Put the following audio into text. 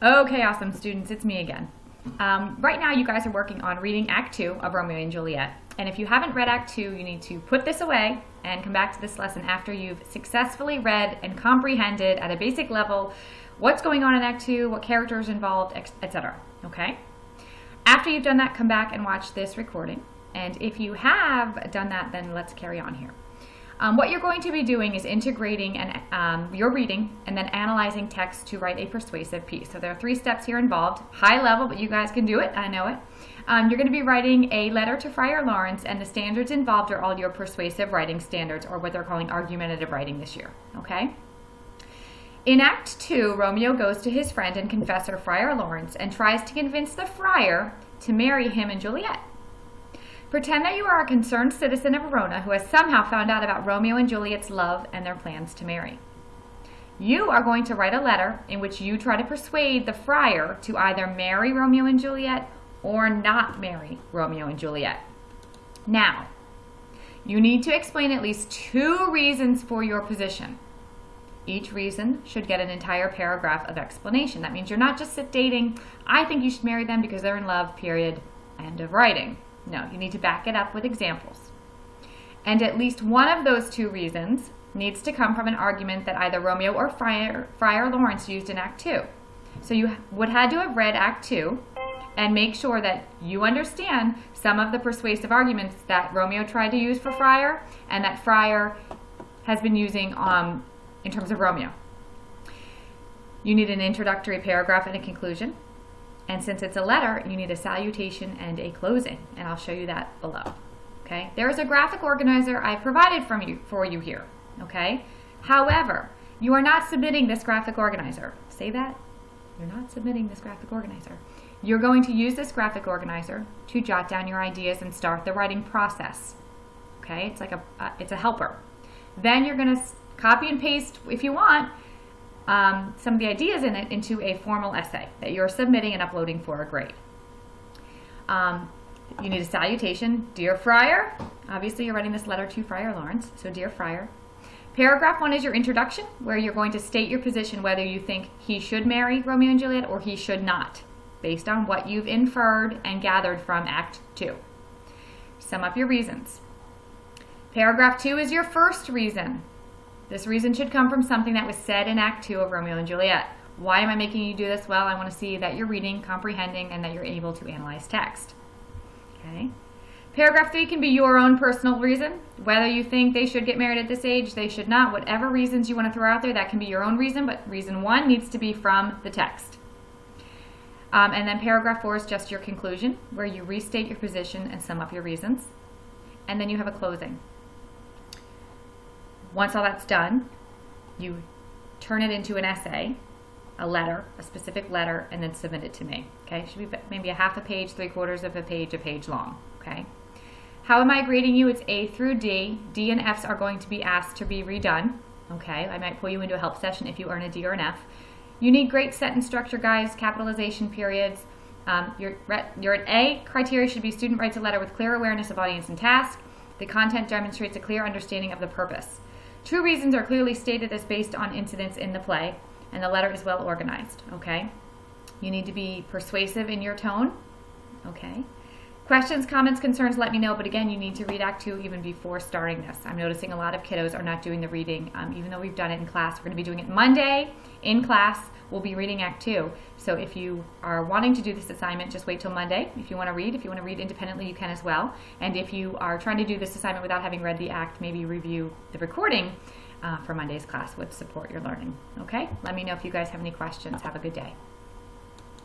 Okay, awesome students, it's me again. Right now you guys are working on reading Act 2 of Romeo and Juliet. And if you haven't read Act 2, you need to put this away and come back to this lesson after you've successfully read and comprehended at a basic level what's going on in Act 2, what characters involved, etc. Okay? After you've done that, come back and watch this recording. And if you have done that, then let's carry on here. What you're going to be doing is integrating your reading and then analyzing text to write a persuasive piece. So there are 3 steps here involved. High level, but you guys can do it. I know it. You're going to be writing a letter to Friar Lawrence, and the standards involved are all your persuasive writing standards, or what they're calling argumentative writing this year. Okay? In Act 2, Romeo goes to his friend and confessor, Friar Lawrence, and tries to convince the friar to marry him and Juliet. Pretend that you are a concerned citizen of Verona who has somehow found out about Romeo and Juliet's love and their plans to marry. You are going to write a letter in which you try to persuade the friar to either marry Romeo and Juliet or not marry Romeo and Juliet. Now, you need to explain at least 2 reasons for your position. Each reason should get an entire paragraph of explanation. That means you're not just stating, I think you should marry them because they're in love, period, end of writing. No, you need to back it up with examples. And at least one of those 2 reasons needs to come from an argument that either Romeo or Friar Lawrence used in Act 2. So you would have to have read Act 2 and make sure that you understand some of the persuasive arguments that Romeo tried to use for Friar and that Friar has been using in terms of Romeo. You need an introductory paragraph and a conclusion. And since it's a letter, you need a salutation and a closing, and I'll show you that below. Okay? There is a graphic organizer I provided for you here. Okay? However, you are not submitting this graphic organizer. Say that. You're not submitting this graphic organizer. You're going to use this graphic organizer to jot down your ideas and start the writing process. Okay? It's like it's a helper. Then you're going to copy and paste, if you want, some of the ideas in it into a formal essay that you're submitting and uploading for a grade. You need a salutation. Dear Friar, obviously you're writing this letter to Friar Lawrence, so Dear Friar. Paragraph 1 is your introduction, where you're going to state your position whether you think he should marry Romeo and Juliet or he should not, based on what you've inferred and gathered from Act 2. Sum up your reasons. Paragraph 2 is your first reason. This reason should come from something that was said in Act 2 of Romeo and Juliet. Why am I making you do this? Well, I want to see that you're reading, comprehending, and that you're able to analyze text. Okay. Paragraph 3 can be your own personal reason. Whether you think they should get married at this age, they should not. Whatever reasons you want to throw out there, that can be your own reason, but reason 1 needs to be from the text. And then paragraph 4 is just your conclusion, where you restate your position and sum up your reasons. And then you have a closing. Once all that's done, you turn it into an essay, a letter, a specific letter, and then submit it to me. Okay, it should be maybe a half a page, 3/4 of a page long. Okay. How am I grading you? It's A through D. D and Fs are going to be asked to be redone. Okay, I might pull you into a help session if you earn a D or an F. You need great sentence structure, guys, capitalization periods. You're at A. Criteria should be student writes a letter with clear awareness of audience and task. The content demonstrates a clear understanding of the purpose. 2 reasons are clearly stated as based on incidents in the play, and the letter is well organized, okay? You need to be persuasive in your tone, okay? Questions, comments, concerns, let me know, but again, you need to read Act 2 even before starting this. I'm noticing a lot of kiddos are not doing the reading, even though we've done it in class. We're going to be doing it Monday in class. We'll be reading Act 2. So if you are wanting to do this assignment, just wait till Monday. If you want to read independently, you can as well. And if you are trying to do this assignment without having read the act, maybe review the recording for Monday's class would support your learning. Okay? Let me know if you guys have any questions. Have a good day.